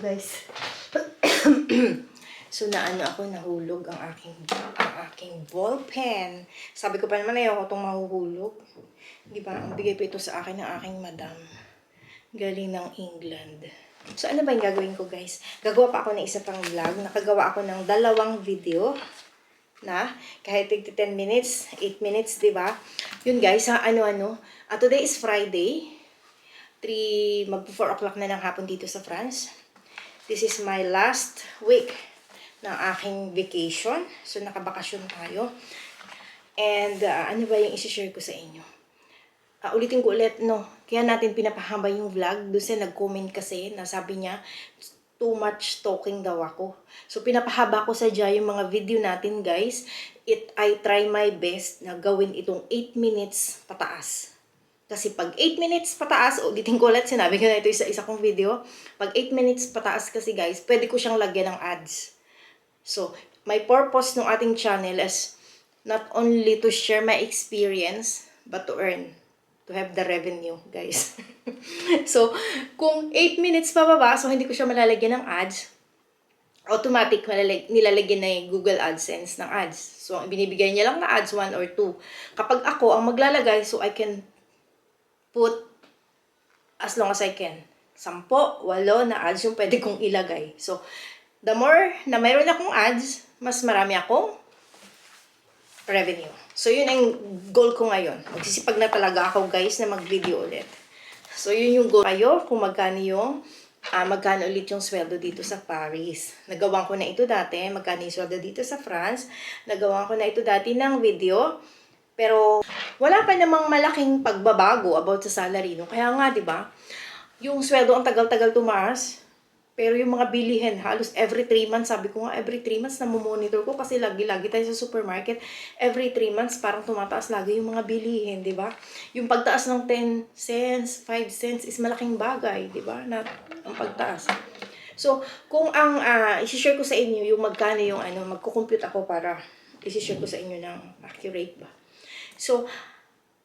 guys. So nahulog ang aking ball pen. Sabi ko pa naman ayoko itong mahuhulog. Di ba? Ang bigay pa ito sa akin ng aking madam. Galing ng England. So ano ba yung gagawin ko guys? Gagawa pa ako ng isa pang vlog. Nakagawa ako ng 2 video. Na kahit 10 minutes, 8 minutes, di ba? Yun guys, today is Friday. Mag-4 o'clock na ng hapon dito sa France. This is my last week ng aking vacation. So, nakabakasyon tayo. And, ano ba yung isi-share ko sa inyo? Ulitin ko ulit, no? Kaya natin pinapahaba yung vlog. Doon siya nag-comment kasi na sabi niya, too much talking daw ako. So, pinapahaba ko sadya yung mga video natin, guys. I try my best na gawin itong 8 minutes pataas. Kasi pag 8 minutes pataas, ulitin ko ulit, sinabi ko na ito sa isa kong video. Pag 8 minutes pataas kasi guys, pwede ko siyang lagyan ng ads. So, my purpose ng ating channel is not only to share my experience, but to earn. To have the revenue, guys. So, kung 8 minutes pababa, so hindi ko siya malalagyan ng ads, automatic nilalagyan na yung Google AdSense ng ads. So, binibigay niya lang na ads 1 or 2. Kapag ako ang maglalagay, so I can put as long as I can. 10, 8 na ads yung pwede kong ilagay. So, the more na mayroon akong ads, mas marami akong revenue. So, yun ang goal ko ngayon. Magsisipag na talaga ako, guys, na mag-video ulit. So, yun yung goal kayo kung magkano ulit yung sweldo dito sa Paris. Nagawa ko na ito dati, magkano yung sweldo dito sa France. Nagawa ko na ito dati ng video. Pero, wala pa namang malaking pagbabago about sa salary, no? Kaya nga, di ba? Yung sweldo ang tagal-tagal tumaas. Pero yung mga bilihin, halos every 3 months, sabi ko nga, every 3 months na monitor ko kasi lagi-lagi tayo sa supermarket. Every 3 months, parang tumataas lagi yung mga bilihin, di ba? Yung pagtaas ng 10 cents, 5 cents is malaking bagay, di ba? Na ang pagtaas. So, kung ang isi-share ko sa inyo, yung magkano yung magkukompute ako para isi-share ko sa inyo ng accurate ba. So,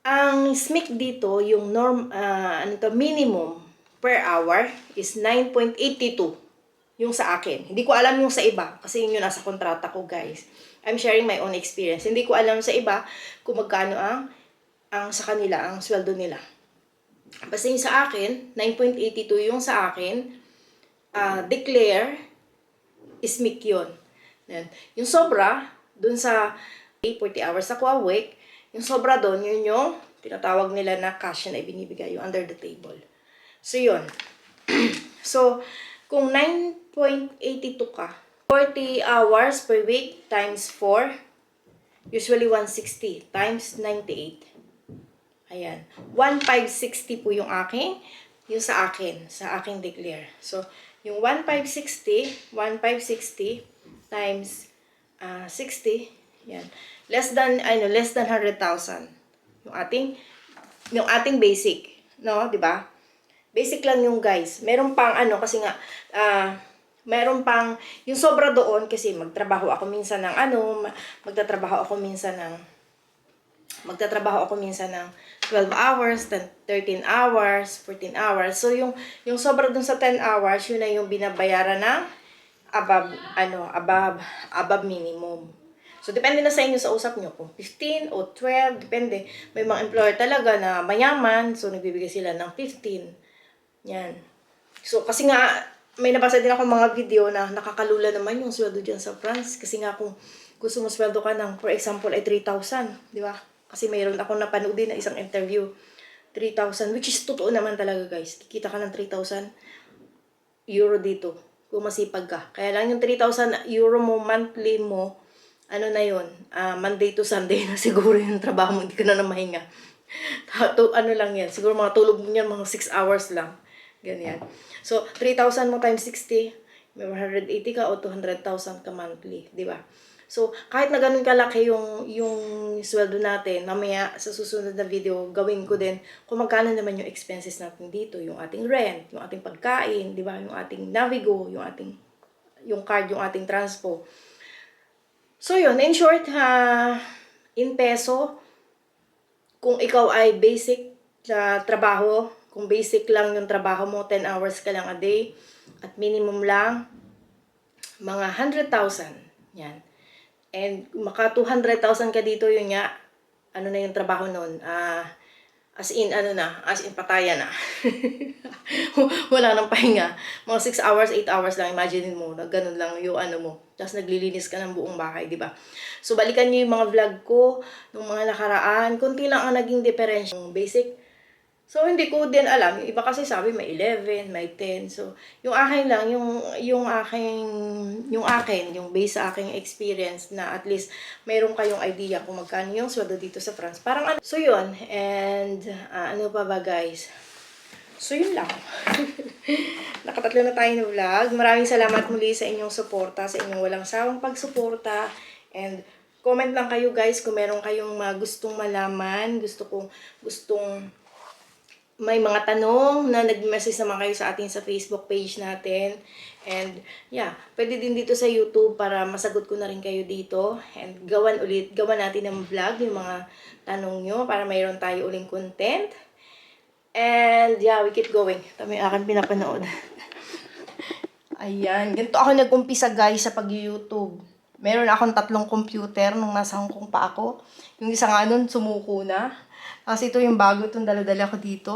ang SMIC dito, yung minimum per hour is 9.82 yung sa akin. Hindi ko alam yung sa iba kasi yun yung nasa kontrata ko, guys. I'm sharing my own experience. Hindi ko alam sa iba kung magkano ang sa kanila, ang sweldo nila. Basta yung sa akin, 9.82 yung sa akin, declare SMIC yun. Yung sobra, dun sa 40 hours ako a week, yung sobra doon, yun yung tinatawag nila na cash na ibinibigay, yung under the table. So, yun. So, kung 9.82 ka, 40 hours per week times 4, usually 160 times 98. Ayan. 1,560 po yung sa aking declare. So, yung 1,560 times 60, yan. Less than 100,000 yung ating basic, no, 'di ba? Basic lang yung guys. Meron pang kasi nga meron pang yung sobra doon kasi magtatrabaho ako minsan ng 12 hours, 13 hours, 14 hours. So yung sobra doon sa 10 hours, yun na yung binabayaran ng above minimum. So, depende na sa inyo sa usap nyo. Kung 15 o 12, depende. May mga employer talaga na mayaman. So, nagbibigay sila ng 15. Yan. So, kasi nga, may nabasa din ako mga video na nakakalula naman yung sweldo dyan sa France. Kasi nga, kung gusto mo sweldo ka ng, for example, ay 3,000. Di ba? Kasi mayroon ako napanood din na isang interview. 3,000, which is totoo naman talaga, guys. Kikita ka ng 3,000 euro dito. Kung masipag ka. Kaya lang yung 3,000 euro mo, monthly mo, na yun, Monday to Sunday na siguro yung trabaho mo, hindi ka na mahinga. Lang yan, siguro mga tulog mo yan, mga 6 hours lang. Ganyan. So, 3,000 mo times 60, may 180 ka o 200,000 ka monthly, di ba? So, kahit na ganun kalaki yung sweldo natin, mamaya sa susunod na video, gawin ko din kung magkano naman yung expenses natin dito, yung ating rent, yung ating pagkain, di ba? Yung ating Navigo, yung card, yung ating transpo. So, yun. In short, in peso, kung ikaw ay basic na trabaho, kung basic lang yung trabaho mo, 10 hours ka lang a day, At minimum lang, mga 100,000. Yan. And maka 200,000 ka dito, yun nga, ano na yung trabaho nun? As in patayan na. Wala nang pahinga. Mga 6 hours, 8 hours lang, imagine mo, na ganun lang yung ano mo. Tapos naglilinis ka ng buong bahay, di ba? So, balikan niyo yung mga vlog ko, nung mga nakaraan, konti lang ang naging difference. Yung basic. So, hindi ko din alam. Yung iba kasi sabi may 11, may 10. So, yung akin lang, yung base sa aking experience na at least mayroon kayong idea kung magkano yung sweldo dito sa France. Parang ano. So, yun. And, ano pa ba guys? So, yun lang. Nakatatlo na tayo ng vlog. Maraming salamat muli sa inyong suporta, sa inyong walang sawang pagsuporta. And, comment lang kayo guys kung meron kayong gustong malaman, gustong may mga tanong na nag-message naman kayo sa atin sa Facebook page natin. And, yeah, pwede din dito sa YouTube para masagot ko na rin kayo dito. And, gawan natin ng vlog, yung mga tanong nyo, para mayroon tayo uling content. And, yeah, we keep going. Ito may aking pinapanood. Ayan, ganito ako nag-umpisa guys sa pag-YouTube. Meron akong 3 computer nung nasa Hong Kong pa ako. Yung isa nga nun, sumuko na. Kasi ito yung bago, itong dala-dala ko dito.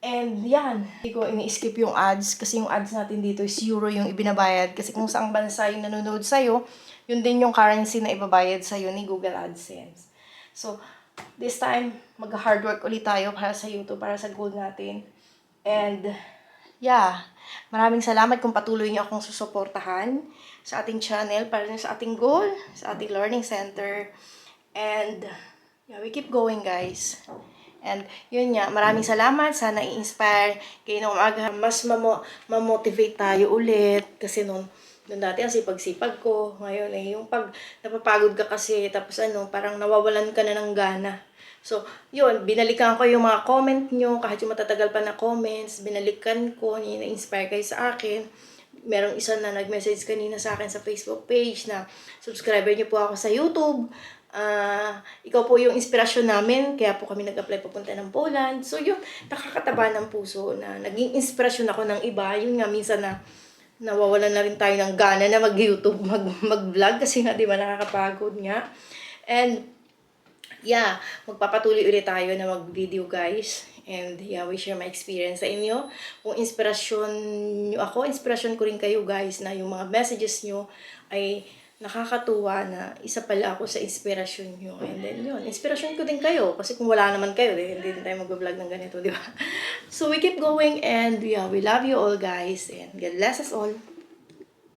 And yan, hindi ko ini-skip yung ads kasi yung ads natin dito is euro yung ibinabayad. Kasi kung saang bansa yung nanonood sa'yo, yun din yung currency na ibabayad sa'yo ni Google AdSense. So, this time, mag-hard work ulit tayo para sa YouTube, para sa goal natin. And, yeah, maraming salamat kung patuloy niyo akong susuportahan sa ating channel para sa ating goal, sa ating learning center. And, yeah, we keep going guys. And, yun nga, maraming salamat. Sana i-inspire kayo na umaga. Mas mamotivate tayo ulit. Kasi noon dati ang sipag-sipag ko. Ngayon yung pag napapagod ka kasi, tapos parang nawawalan ka na ng gana. So, yun, binalikan ko yung mga comment nyo, kahit yung matatagal pa na comments, binalikan ko, na-inspire kayo sa akin. Merong isa na nag-message kanina sa akin sa Facebook page na subscriber nyo po ako sa YouTube. Ikaw po yung inspirasyon namin, kaya po kami nag-apply papunta ng Poland. So yun, nakakataba ng puso na naging inspirasyon ako ng iba. Yun nga, minsan na nawawalan na rin tayo ng gana na mag-YouTube, mag-vlog kasi nga, di ba, nakakapagod nga. And, yeah, magpapatuloy ulit tayo na mag-video guys. And yeah, we share my experience sa inyo. Kung inspirasyon nyo ako, inspirasyon ko rin kayo guys na yung mga messages nyo ay nakakatuwa na isa pala ako sa inspirasyon nyo. And then yun, inspirasyon ko din kayo. Kasi kung wala naman kayo, hindi din tayo mag-vlog ng ganito, di ba? So we keep going and yeah, we love you all guys. And God bless us all.